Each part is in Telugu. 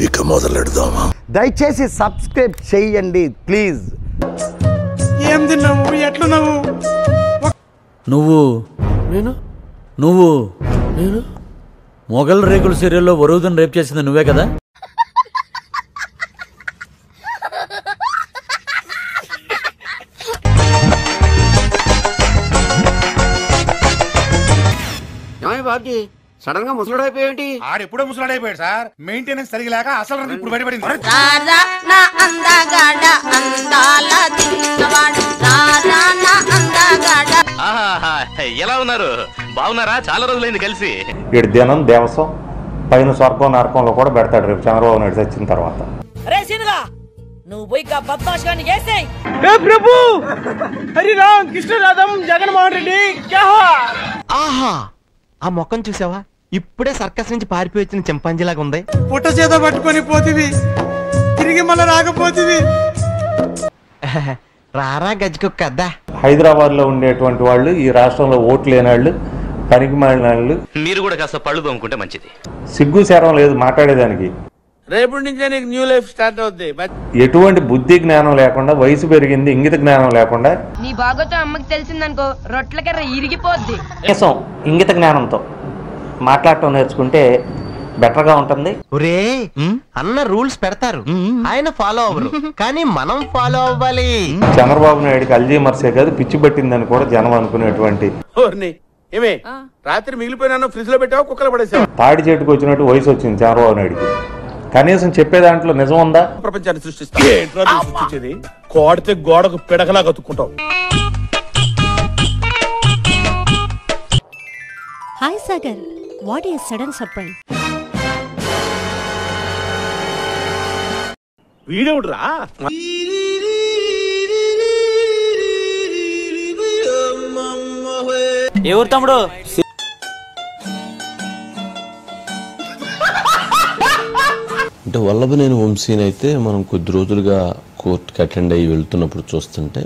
ఇక మొదలెడదామా? దయచేసి సబ్స్క్రైబ్ చేయండి ప్లీజ్. ఏం తిన్నావు? ఎట్లున్నావు? నువ్వు మొగల్ రేకుల సీరియల్లో వరుదుని రేప్ చేసింది నువ్వే కదా? బాబీ సడన్ గా ముసలాడైపోయేంటి? ఆడెప్పుడో ముసలాడైపోయాడు సార్. మెయింటెనెన్స్ సరిగలేక అసలు ఇప్పుడు బయటపడింది. ఎలా ఉన్నారు? బాగున్నారా? చాలా రోజులైంది కలిసి. వీడి దినం దేవసం పైన స్వర్గం నరకంలో కూడా పెడతాడు రేపు చంద్రబాబు నాయుడు వచ్చిన తర్వాత. నువ్వు పోయి బద్మాషాన్ని చేసేయ్. ప్రభు హరి రామ్ కృష్ణ రాధం జగన్మోహన్ రెడ్డి ఆహా, ఆ మొక్కను చూసావా? ఇప్పుడే సర్కస్ నుంచి పారిపోయి వచ్చిన చింపాంజీలాగా ఉంది. పుట్ట చేత పట్టుకొని పోతివి, తిరిగి మళ్ళీ రాకపోతివి. రారా గజ్జికొక్క అద్దా. హైదరాబాద్ లో ఉండేటువంటి వాళ్ళు, ఈ రాష్ట్రంలో ఓట్లు లేని వాళ్ళు, పనికి మాలిన వాళ్ళు. మీరు కూడా కాస్త పళ్ళు తోముకుంటే మంచిది. సిగ్గు శరం లేదు మాట్లాడేదానికి. రేపటి నుంచే నీకు న్యూ లైఫ్ స్టార్ట్ అవుద్ది. ఎటువంటి బుద్ధి జ్ఞానం లేకుండా, వయసు పెరిగింది ఇంగిత జ్ఞానం లేకుండా. నీ బాగోతో అమ్మకి తెలిసిందనుకో రొట్ల కర్ర ఇరిగిపోద్ది. కనీసం ఇంగిత జ్ఞానంతో మాట్లాడటం నేర్చుకుంటే బెటర్ గా ఉంటుంది. ఒరే అన్న రూల్స్ పెడతారు, ఆయన ఫాలో అవ్వరు, కానీ మనం ఫాలో అవ్వాలి. చంద్రబాబు నాయుడుకి అల్జీమర్సే కాదు పిచ్చి పట్టిందని కూడా జనం అనుకునేటువంటి. ఏమే రాత్రి మిగిలిపోయినా ఫ్రిడ్జ్ లో పెట్టావు, కుక్కలు పడేసావు. తాడి చెట్టుకు వచ్చినట్టు వయసు వచ్చింది చంద్రబాబు నాయుడుకి. కనీసం చెప్పే దాంట్లో నిజం ఉందా? ప్రపంచాన్ని సృష్టించేది కోడితే గోడకు పిడకలా కతుక్కుంటావు. Hi Sagar, what is sudden surprise? వీడెవడురా? ఎవరు తమ్ముడు? అంటే వల్లభనేని వంశీనైతే మనం కొద్ది రోజులుగా కోర్టుకి అటెండ్ అయ్యి వెళ్తున్నప్పుడు చూస్తుంటే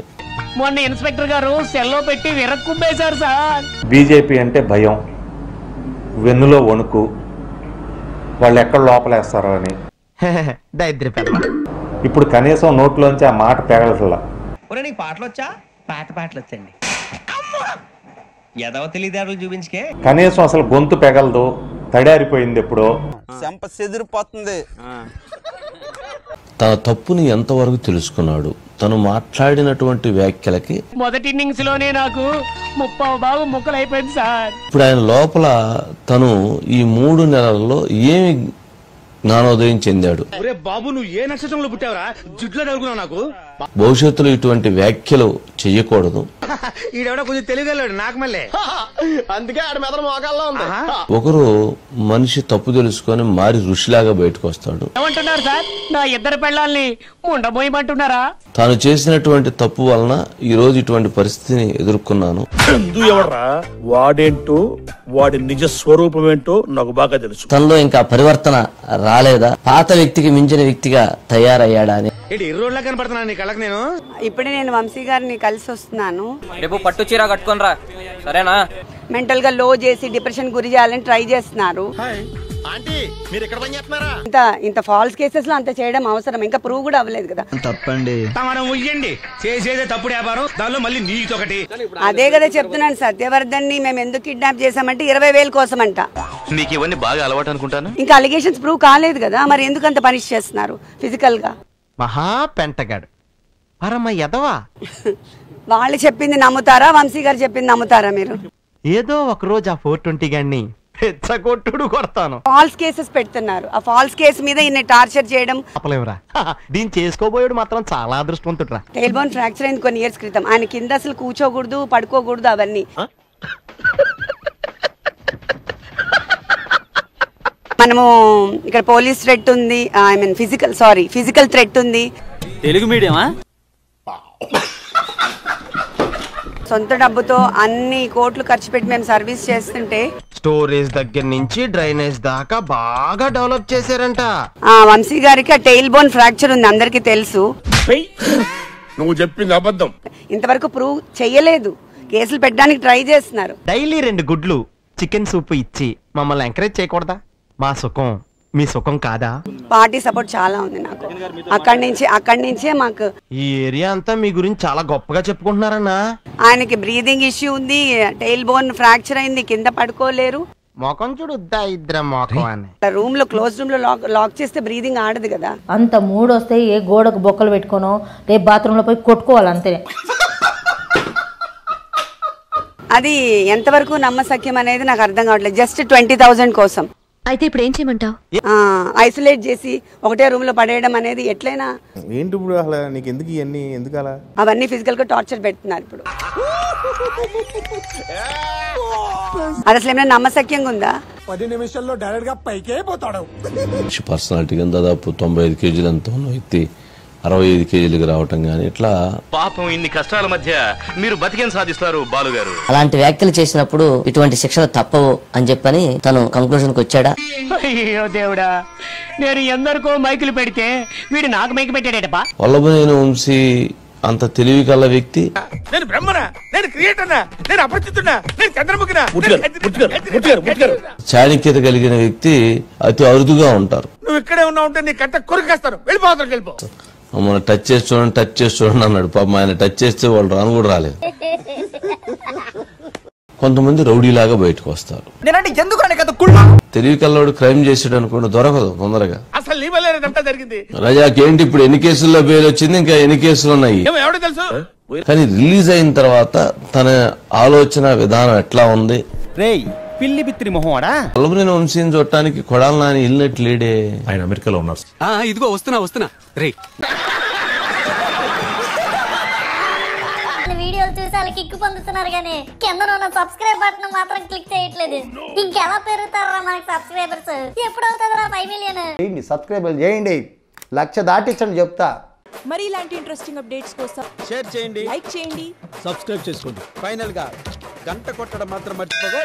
మొన్న ఇన్స్పెక్టర్ గారు సెల్లో పెట్టి విరక్కుంపేశారు సార్. బీజేపీ అంటే భయం, వెన్నులో వణుకు, వాళ్ళు ఎక్కడ లోపలేస్తారో అని. దరిద్ర పెద్ద. ఇప్పుడు కనీసం నోట్లోంచి ఆ మాట పెగలట్లా. నీకు పాటలు వచ్చా? పాటలు వచ్చండి. ఎదవ తెలియదారులు చూపించుకే. కనీసం అసలు గొంతు పెగలదు, తడారిపోయింది ఎప్పుడో. చెంప చెదిరిపోతుంది. తన తప్పుని ఎంతవరకు తెలుసుకున్నాడు? తను మాట్లాడినటువంటి వ్యాఖ్యలకి మొదటి ఇన్నింగ్స్ లోనే నాకు 30 భాగం ముక్కలైపోయింది సార్. ఇప్పుడు ఆయన లోపల తను ఈ 3 నెలల్లో ఏమి జ్ఞానోదయం చెందాడు? బాబు నువ్వు ఏ నక్షత్రంలో పుట్టావురా? జుట్లో తగులుకున్నావు నాకు. భవిష్యత్తులో ఇటువంటి వ్యాఖ్యలు చెయ్యకూడదు. ఈడెవడో కొంచెం తెలియగలడు నాకు మళ్ళీ, అందుకే ఆడ మెదడు మోకాల్లో ఉంది. ఒకరు మనిషి తప్పు తెలుసుకొని మారి ఋషిలాగా బయటకు వస్తాడు. ఏమంటున్నారు సార్? నా ఇద్దరు పెళ్ళాల్ని ఉండబోయమంటున్నారా? తాను చేసినటువంటి తప్పు వలన ఈ రోజు ఇటువంటి పరిస్థితిని ఎదుర్కొన్నాను. ఎవడరా వాడేంటో, వాడి నిజ స్వరూపం ఏంటో నాకు బాగా తెలుసు. తనలో ఇంకా పరివర్తన రాలేదా? పాత వ్యక్తికి మించిన వ్యక్తిగా తయారయ్యాడా అని. ఇర్రోడ్లా కనపడుతున్నా నీ కళ్ళకి నేను. ఇప్పుడే నేను వంశీ గారిని కలిసి వస్తున్నాను. రేపు పట్టు చీర కట్టుకోనరా, సరేనా? మెంటల్ గా లో చేసి డిప్రెషన్ గురి చేయాలని ట్రై చేస్తున్నారు. ఇంత ఫాల్స్ కేసెస్ లో అంత చేయడం అవసరం? ఇంకా ప్రూవ్ కూడా అవ్వలేదు కదా. తప్పండి. చేసేదే తప్పుడు వ్యాపారం, దానిలో మళ్ళీ నీతొకటి. అదే కదా చెప్తున్నాను, సత్యవర్ధన్ ని మేము ఎందుకు కిడ్నాప్ చేసామంటే 20,000 కోసం అంట. నీకు ఇవన్నీ బాగా అలవాటు అనుకుంటాను. ఇంకా అలిగేషన్స్ ప్రూవ్ కాలేదు కదా, మరి ఎందుకు అంత పనిష్ చేస్తున్నారు ఫిజికల్ గా? మహా పెంటగాడు పరమ ఎదవా. వాళ్ళు చెప్పింది నమ్ముతారా, వంశీ గారు చెప్పింది నమ్ముతారా మీరు? ఏదో ఒక రోజు ఆ 420 గాడిని పెచ్చగొట్టుడు కొడతాను. ఫాల్స్ కేసెస్ పెడుతున్నారు, ఆ ఫాల్స్ కేసు మీద ఇన్ని టార్చర్ చేయడం ఆపలేవురా. దీన్ని చేసుకోబోయాడు మాత్రం చాలా అదృష్టవంతుడురా. టెయిల్ బోన్ ఫ్రాక్చర్ అయింది కొన్ని ఇయర్స్ క్రితం. ఆయన కింద అసలు కూర్చోకూడదు, పడుకోకూడదు, అవన్నీ. మనము ఇక్కడ పోలీస్ థ్రెట్ ఉంది, ఐ మీన్ ఫిజికల్ థ్రెట్ ఉంది. తెలుగు మీడియమా? సొంత డబ్బుతో అన్ని కోట్లు ఖర్చు పెట్టి మేము సర్వీస్ చేస్తుంటే స్టోరేజ్ దగ్గర నుంచి డ్రైనేజ్ దాకా బాగా డెవలప్ చేశారంట. వంశీ గారికి ఆ టెయిల్ బోన్ ఫ్రాక్చర్ ఉంది, అందరికి తెలుసు. నువ్వు చెప్పింది అబద్ధం. ఇంతవరకు ప్రూవ్ చెయ్యలేదు, కేసులు పెట్టడానికి ట్రై చేస్తున్నారు. డైలీ 2 గుడ్లు చికెన్ సూప్ ఇచ్చి మమ్మల్ని ఎంకరేజ్ చేయకూడదా? మా సుఖం మీ సుఖం కాదా? పార్టీ సపోర్ట్ చాలా ఉంది నాకు. అక్కడి నుంచే మాకు ఈ ఏరియా అంతా మీ గురించి చాలా గొప్పగా చెప్పుకుంటున్నారన్నా. ఆయనకి బ్రీదింగ్ ఇష్యూ ఉంది, టైల్ బోన్ ఫ్రాక్చర్ అయింది, కింద పడుకోలేరు. మొఖం చూడుద్దా ఇద్దరు మొఖం అని. రూమ్ లో క్లోజ్ రూమ్ లో లాక్ చేస్తే బ్రీదింగ్ ఆడదు కదా. అంత మూడు వస్తే ఏ గోడకు బొక్కలు పెట్టుకోనో రేపు బాత్రూమ్ లో పోయి కొట్టుకోవాలి అంతే. అది ఎంతవరకు నమ్మసక్యం అనేది నాకు అర్థం కావట్లేదు. జస్ట్ 20,000 కోసం. అయితే ఇప్పుడు ఏం చేయమంటావు? ఐసోలేట్ చేసి ఒకటే రూమ్ లో పడేయడం అనేది ఎట్లయినా ఏంటి ఇప్పుడు అసలు నీకు ఎందుకు ఇవన్నీ ఎందుకు అలా అవన్నీ ఫిజికల్ గా టార్చర్ పెడుతున్నారు ఇప్పుడు. అది అసలు ఏమైనా నమ్మసక్యంగా ఉందా? 10 నిమిషాల్లో డైరెక్ట్ గా పైకే పోతాడు. పర్సనాలిటీగా దాదాపు 95 కేజీలు ఎంత ఉన్న వ్యక్తి 65 కేజీలకు రావటం కానీ ఇట్లా. పాపం ఇన్ని కష్టాల మధ్య మీరు బతికేం సాధిస్తారు బాలుగారు. అలాంటి వ్యాఖ్యలు చేసినప్పుడు ఇటువంటి శిక్షలు తప్పవు అని చెప్పని తను కంక్లూజన్ కి వచ్చాడా? అయ్యో దేవుడా, నేను ఎందరికో మైకులు పెడితే వీడు నాకు మైకు పెట్టాడేటప్పా. వల్లభనేని వంశీ అంత తెలివి కల వ్యక్తి. నేను బ్రహ్మనా, నేను క్రియేటర్నా, నేను అపరిచితున్నా, నేను చంద్రముఖినా, చాణక్యత కలిగిన వ్యక్తి అతి అరుదుగా ఉంటారు. నువ్వు ఇక్కడే ఉన్నావు ఉంటే నీ కట్ట కొరికేస్తాను, వెళ్ళిపోతాను, వెళ్ళిపో. మన టచ్ చేసి చూడండి అన్నాడు. పాపం ఆయన టచ్ చేస్తే వాళ్ళు రాను కూడా రాలేదు. కొంతమంది రౌడీలాగా బయటకు వస్తారు. తెలివి కల్లోడు క్రైమ్ చేసాడు అనుకోండి, దొరకదు తొందరగా. అసలు నీ వల్లే ఇదంతా జరిగింది. రజాకి ఏంటి ఇప్పుడు ఎన్ని కేసుల్లో బెయిల్ వచ్చింది, ఇంకా ఎన్ని కేసులు ఉన్నాయి ఎవడో తెలుసు. కానీ రిలీజ్ అయిన తర్వాత తన ఆలోచన విధానం ఎట్లా ఉంది? పిల్లి బిత్తిరి మొహమాడా. వల్లభనేని వంశీని చూడటానికి కొడాలి నాని ఇల్లినట్టు లేడే. ఆయన అమెరికాలో ఉన్నారు. ఇదిగో వస్తున్నా రే. వీడియోలు చూసి వాళ్ళు కిక్కు పొందుతున్నారు కానీ కింద ఉన్న సబ్స్క్రైబ్ బటన్ మాత్రం క్లిక్ చేయట్లేదు. ఇంకెలా పెరుగుతారా మనకి సబ్స్క్రైబర్స్? ఎప్పుడు అవుతుందా 5 మిలియన్? సబ్స్క్రైబ్ చేయండి, 1,00,000 దాటించండి చెప్తా. మరి ఇలాంటి ఇంట్రెస్టింగ్ అప్డేట్స్ కోసం షేర్ చేయండి, లైక్ చేయండి, సబ్స్క్రైబ్ చేసుకోండి. ఫైనల్ గా గంట కొట్టడం మాత్రం మర్చిపోగా